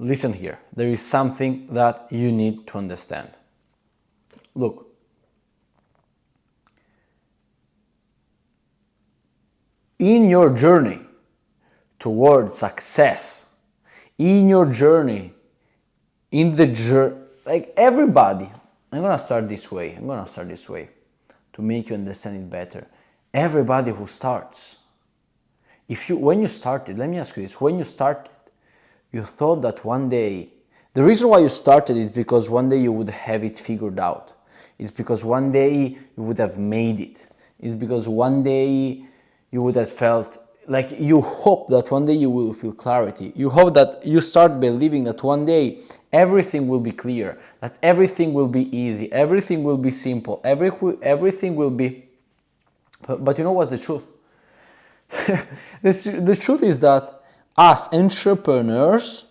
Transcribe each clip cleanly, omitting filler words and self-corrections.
listen here. There is something that you need to understand. Look, in your journey towards success, in your journey, like everybody, I'm gonna start this way to make you understand it better. Everybody who starts, when you started, let me ask you this, when you started, you thought that one day, the reason why you started is because one day you would have it figured out. It's because one day you would have made it. It's because one day you would have felt like you hope that one day you will feel clarity. You hope that you start believing that one day everything will be clear, that everything will be easy, everything will be simple, everything will be... But you know what's the truth? The truth is that us entrepreneurs,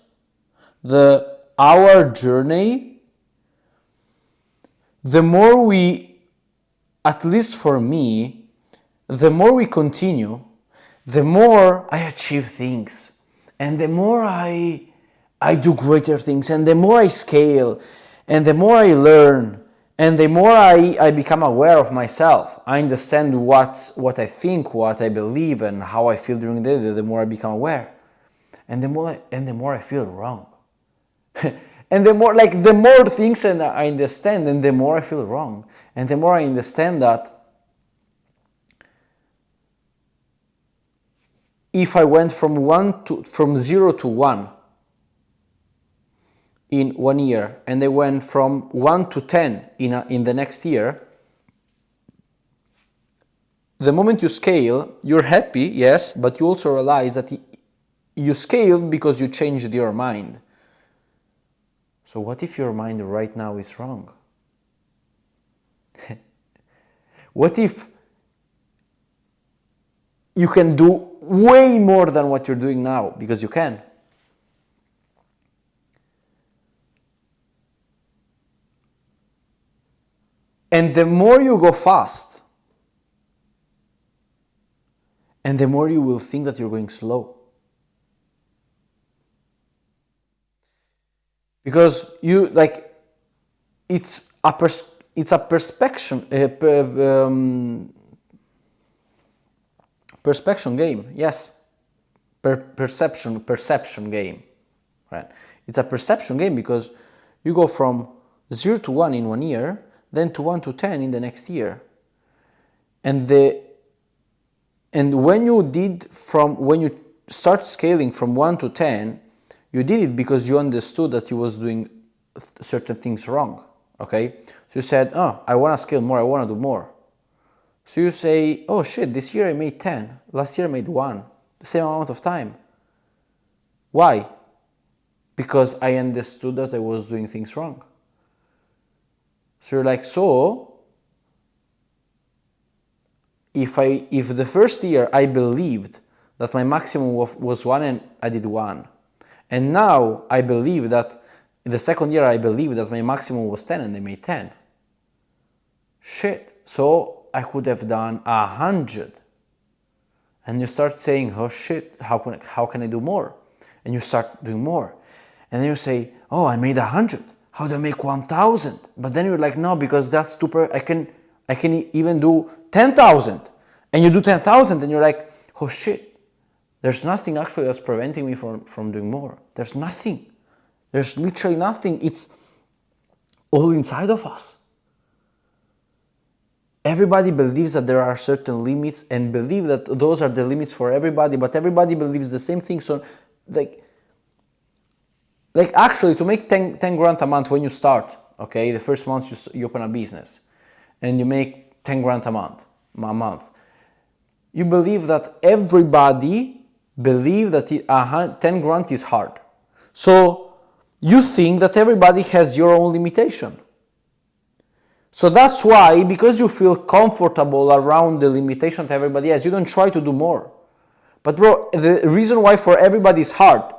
our journey, the more we, at least for me, the more we continue, the more I achieve things, and the more I do greater things, and the more I scale, and the more I learn, and the more I become aware of myself. I understand what I think, what I believe, and how I feel during the day. The more I become aware, and the more I feel wrong, and the more things and I understand, and the more I feel wrong, and the more I understand that if I went from 0 to 1 in 1 year, and I went from 1 to 10 in the next year, the moment you scale, you're happy, yes, but you also realize that you scaled because you changed your mind. So what if your mind right now is wrong? What if you can do way more than what you're doing now? Because you can. And the more you go fast, and the more you will think that you're going slow. Because it's a perspection game, yes. Perception game, right? It's a perception game because you go from 0 to 1 in 1 year, then to 1 to 10 in the next year. And when you start scaling from 1 to 10, you did it because you understood that you was doing certain things wrong, okay? So you said, oh, I want to scale more, I want to do more. So you say, oh shit, this year I made 10, last year I made 1, the same amount of time. Why? Because I understood that I was doing things wrong. So you're like, so if the first year I believed that my maximum was 1 and I did 1, and now I believe that in the second year I believe that my maximum was 10 and I made 10. Shit, so I could have done 100. And you start saying, oh shit, how can I do more? And you start doing more. And then you say, oh, I made 100. How do I make 1,000? But then you're like, no, because that's super. I can even do 10,000. And you do 10,000 and you're like, oh shit, there's nothing actually that's preventing me from doing more. There's nothing. There's literally nothing. It's all inside of us. Everybody believes that there are certain limits and believe that those are the limits for everybody, but everybody believes the same thing. So like actually to make 10 grand a month when you start, okay, the first month you open a business and you make 10 grand a month, you believe that everybody believe that 10 grand is hard. So you think that everybody has your own limitation. So that's why, because you feel comfortable around the limitation that everybody has, you don't try to do more. But bro, the reason why for everybody is hard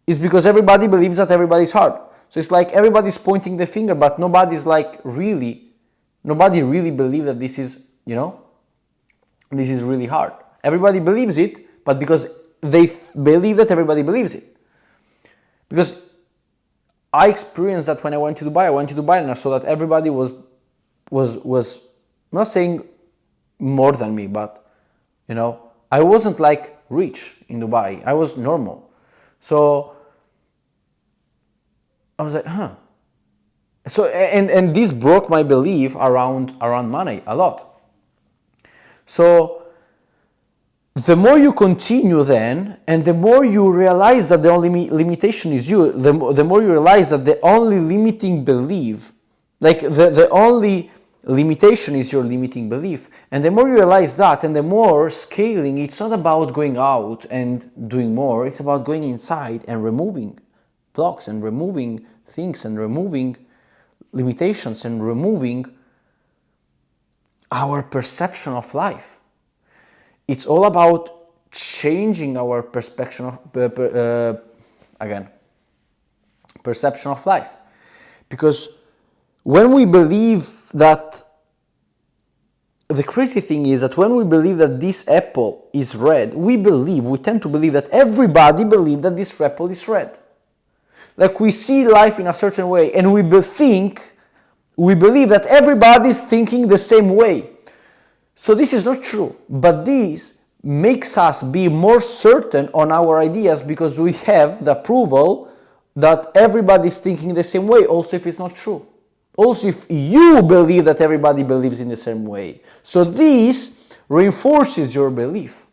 is because everybody believes that everybody is hard. So it's like everybody's pointing the finger, but nobody really believes that this is, this is really hard. Everybody believes it, but because they believe that everybody believes it. Because I experienced that when I went to Dubai. I went to Dubai and I saw that everybody was not saying more than me, but I wasn't like rich in Dubai. I was normal. So I was like, huh. So and this broke my belief around money a lot. So the more you continue then, and the more you realize that the only limitation is you, the more you realize that the only limiting belief, like the only limitation is your limiting belief. And the more you realize that, and the more scaling, it's not about going out and doing more, it's about going inside and removing blocks and removing things and removing limitations and removing our perception of life. It's all about changing our perception of life. Because when we believe that, the crazy thing is that when we believe that this apple is red, we tend to believe that everybody believes that this apple is red. Like we see life in a certain way and we believe that everybody is thinking the same way. So this is not true, but this makes us be more certain on our ideas because we have the approval that everybody is thinking the same way, also if it's not true. Also if you believe that everybody believes in the same way. So this reinforces your belief.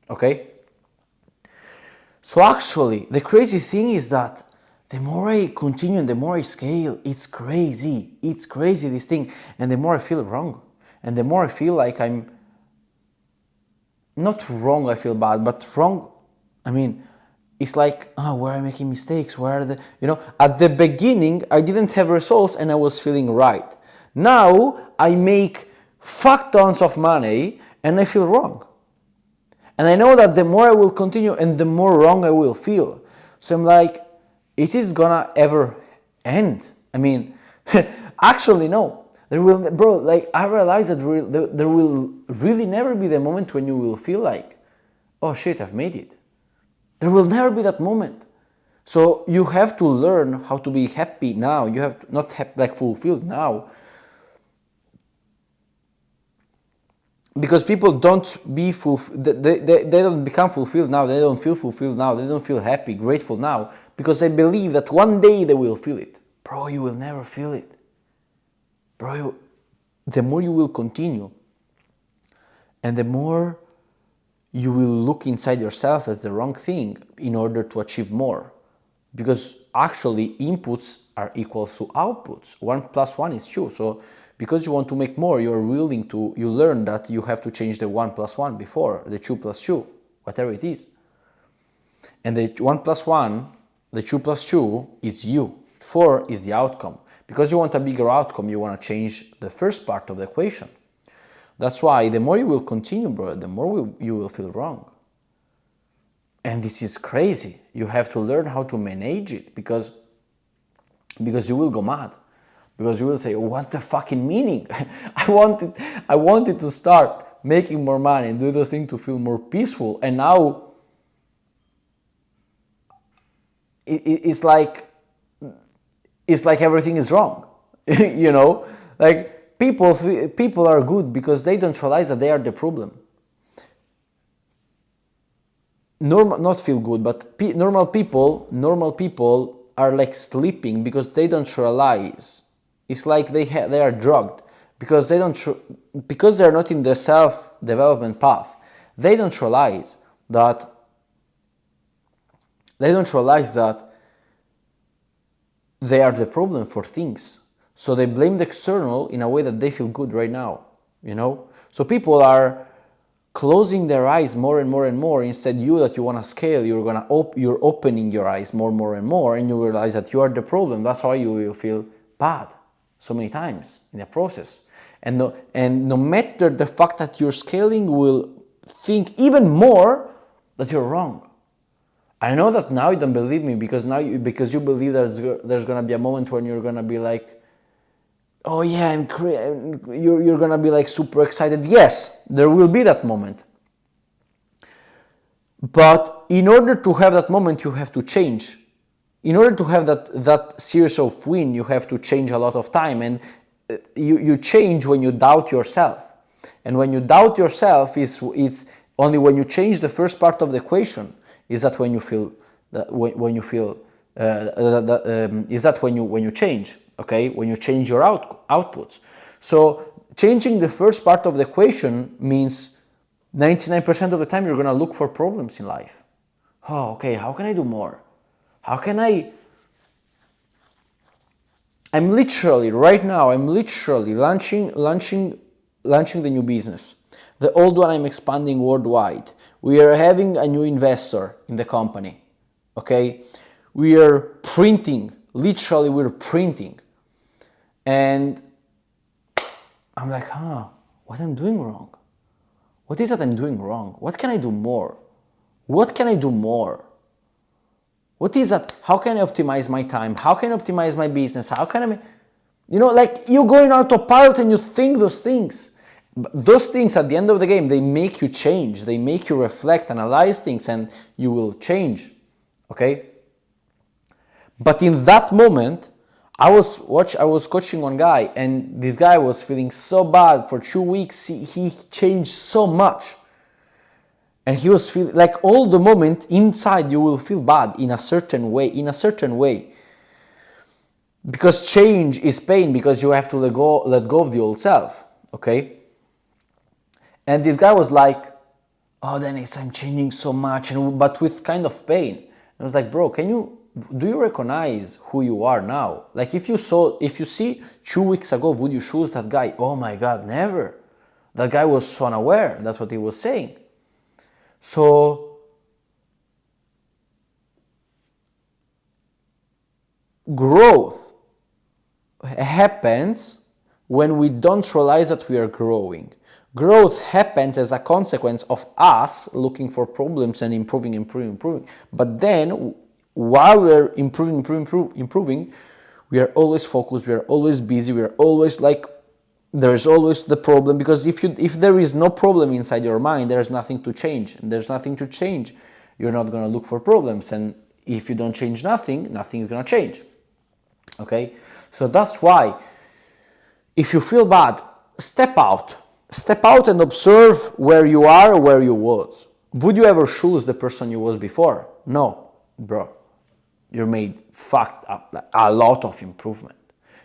Okay? So actually, the crazy thing is that the more I continue and the more I scale, it's crazy. It's crazy, this thing. And the more I feel wrong. And the more I feel like I'm not wrong, I feel bad, but wrong, I mean, it's like, where am I making mistakes? Where are the, at the beginning, I didn't have results and I was feeling right. Now, I make fuck tons of money and I feel wrong. And I know that the more I will continue and the more wrong I will feel. So I'm like, is this gonna ever end? I mean, actually, no. There will, bro, like I realize that there will really never be the moment when you will feel like, oh shit, I've made it. There will never be that moment. So you have to learn how to be happy now. You have to not like fulfilled now. Because people don't be they don't become fulfilled now. They don't feel fulfilled now. They don't feel happy, grateful now. Because they believe that one day they will feel it. Bro, you will never feel it. Bro, the more you will continue and the more you will look inside yourself as the wrong thing in order to achieve more. Because actually inputs are equal to outputs. 1 + 1 is 2. So because you want to make more, you learn that you have to change the 1 + 1 before, the 2 + 2, whatever it is. And the 1 + 1, the 2 + 2 is you. 4 is the outcome. Because you want a bigger outcome, you want to change the first part of the equation. That's why the more you will continue, bro, the more you will feel wrong. And this is crazy. You have to learn how to manage it because you will go mad. Because you will say, what's the fucking meaning? I wanted to start making more money and do those things to feel more peaceful. And now it's like everything is wrong. Like people are good because they don't realize that they are the problem. Not feel good, but normal people are like sleeping because they don't realize. It's like they are drugged because because they're not in the self-development path. They don't realize that they are the problem for things. So they blame the external in a way that they feel good right now, So people are closing their eyes more and more and more. Instead, you want to scale, you're opening your eyes more and more, and you realize that you are the problem. That's why you will feel bad so many times in the process. And no matter the fact that you're scaling, will think even more that you're wrong. I know that now you don't believe me because you believe that there's gonna be a moment when you're gonna be like, oh yeah, you're gonna be like super excited. Yes, there will be that moment. But in order to have that moment, you have to change. in order to have that series of win, you have to change a lot of time, and you change when you doubt yourself. And when you doubt yourself, it's only when you change the first part of the equation is that when you feel that when you feel is that when you change, okay, when you change your outputs. So changing the first part of the equation means 99% of the time you're going to look for problems in life. Oh, okay, how can I do more? How can I'm literally right now, I'm literally launching the new business. The old one I'm expanding worldwide. We are having a new investor in the company. Okay? We are printing, literally we're printing. And I'm like, what am I doing wrong? What is that I'm doing wrong? What can I do more? What can I do more? What is that? How can I optimize my time? How can I optimize my business? How can I, like you go in autopilot and you think those things. Those things at the end of the game, they make you change. They make you reflect, analyze things, and you will change. Okay? But in that moment, I was coaching one guy, and this guy was feeling so bad for 2 weeks. He changed so much. And he was feeling like all the moment inside you will feel bad in a certain way. Because change is pain, because you have to let go of the old self, okay? And this guy was like, oh, Dennis, I'm changing so much, but with kind of pain. I was like, bro, do you recognize who you are now? Like if you see 2 weeks ago, would you choose that guy? Oh my God, never. That guy was so unaware. That's what he was saying. So growth happens when we don't realize that we are growing. Growth happens as a consequence of us looking for problems and improving. But then, while we're improving, we are always focused, we are always busy, we are always like, there's always the problem, because if there is no problem inside your mind, there's nothing to change. And there's nothing to change, you're not going to look for problems. And if you don't change nothing is going to change. Okay? So that's why, if you feel bad, step out and observe where you are or where you was. Would you ever choose the person you was before? No, bro. You made a lot of improvement.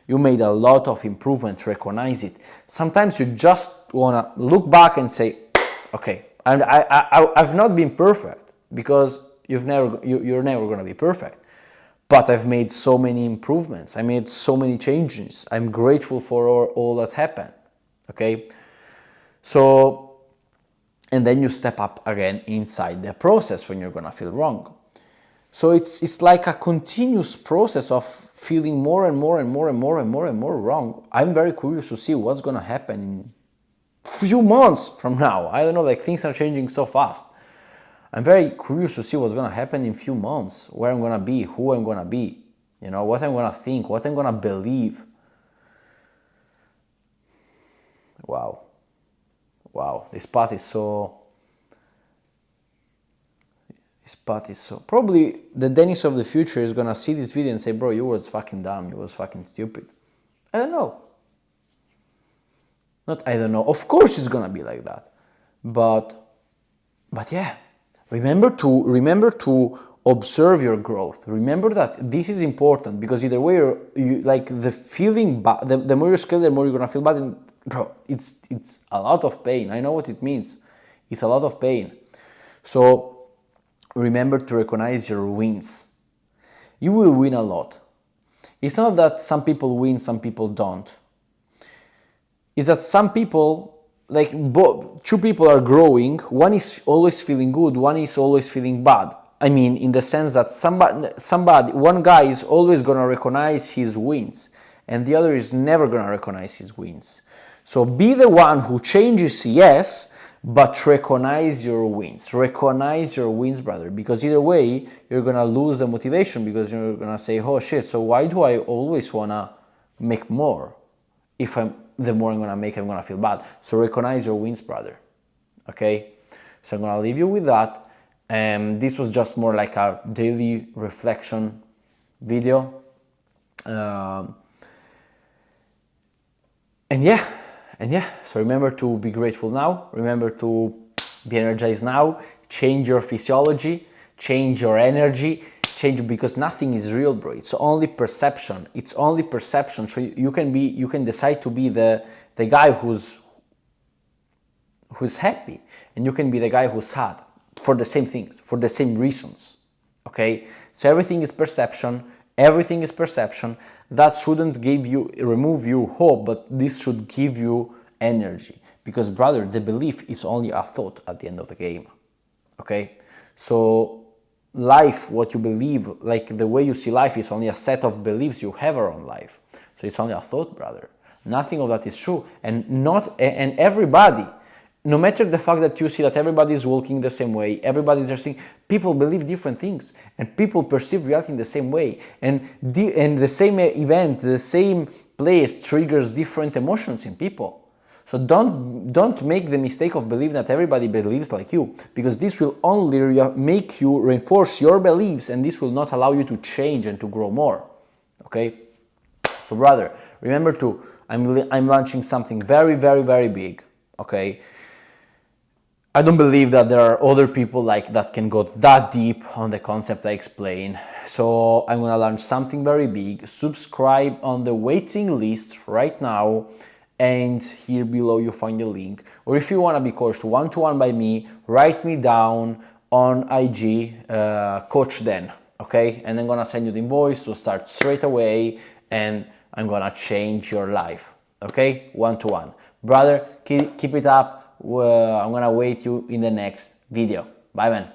You made a lot of improvement, recognize it. Sometimes you just want to look back and say, okay, and I've not been perfect, because you're never going to be perfect. But I've made so many improvements. I made so many changes. I'm grateful for all that happened. Okay? So, and then you step up again inside the process when you're going to feel wrong. So it's like a continuous process of feeling more and more wrong. I'm very curious to see what's going to happen in few months from now. I don't know, like things are changing so fast. I'm very curious to see what's going to happen in few months, where I'm going to be, who I'm going to be, what I'm going to think, what I'm going to believe. Wow, this path is so, probably the Dennis of the future is going to see this video and say, bro, you was fucking dumb, you was fucking stupid. I don't know. I don't know. Of course it's going to be like that. But yeah, remember to observe your growth. Remember that this is important, because either way, you like the feeling bad, the more you're scared, the more you're going to feel bad. And bro, it's a lot of pain. I know what it means. It's a lot of pain. So remember to recognize your wins. You will win a lot. It's not that some people win, some people don't. It's that some people, like two people are growing, one is always feeling good, one is always feeling bad. I mean, in the sense that one guy is always going to recognize his wins, and the other is never going to recognize his wins. So be the one who changes, yes, but recognize your wins. Recognize your wins, brother, because either way, you're going to lose the motivation, because you're going to say, oh shit, so why do I always want to make more? If the more I'm going to make, I'm going to feel bad. So recognize your wins, brother. Okay? So I'm going to leave you with that. This was just more like a daily reflection video. And yeah, so remember to be grateful now, remember to be energized now, change your physiology, change your energy, change, because nothing is real, bro. It's only perception. It's only perception. So you can decide to be the guy who's happy, and you can be the guy who's sad for the same things, for the same reasons. Okay? So everything is perception. Everything is perception. That shouldn't remove you hope, but this should give you energy. Because, brother, the belief is only a thought at the end of the game. Okay? So life, what you believe, like the way you see life, is only a set of beliefs you have around life. So it's only a thought, brother. Nothing of that is true. And everybody, no matter the fact that you see that everybody is walking the same way, everybody is just saying, people believe different things, and people perceive reality in the same way, and the same event, the same place triggers different emotions in people. So don't make the mistake of believing that everybody believes like you, because this will only make you reinforce your beliefs, and this will not allow you to change and to grow more. Okay? So, brother, remember I'm launching something very, very, very big. Okay? I don't believe that there are other people like that can go that deep on the concept I explain. So I'm gonna launch something very big. Subscribe on the waiting list right now, and here below you find the link. Or if you wanna be coached one-to-one by me, write me down on IG, Coach Den, okay? And I'm gonna send you the invoice to start straight away, and I'm gonna change your life, okay? One-to-one. Brother, keep it up. I'm gonna wait you in the next video. Bye, man.